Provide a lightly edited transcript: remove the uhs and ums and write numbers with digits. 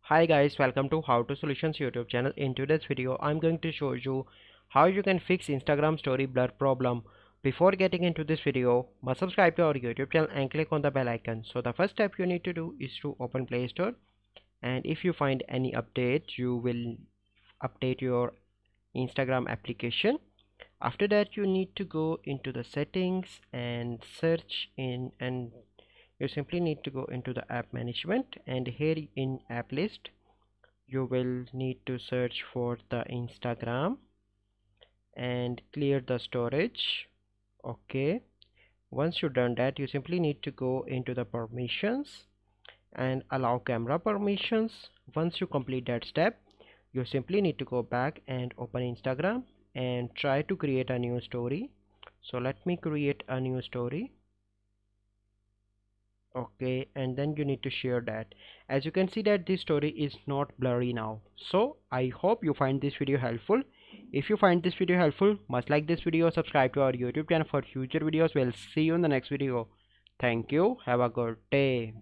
Hi guys, welcome to How to Solutions YouTube channel. In today's video, I'm going to show you how you can fix Instagram story blur problem. Before getting into this video, must subscribe to our YouTube channel and click on the bell icon. So the first step you need to do is to open Play Store, and if you find any update, you will update your Instagram application. After that, you need to go into the settings and search in, and you simply need to go into the app management, and here in app list you will need to search for the Instagram and clear the storage. Okay, once you've done that, you simply need to go into the permissions and allow camera permissions. Once you complete that step, you simply need to go back and open Instagram and try to create a new story. So let me create a new story. Okay, and then you need to share that. As you can see that this story is not blurry now. So I hope you find this video helpful. If you find this video helpful, must like this video, subscribe to our YouTube channel for future videos. We'll see you in the next video. Thank you, have a good day.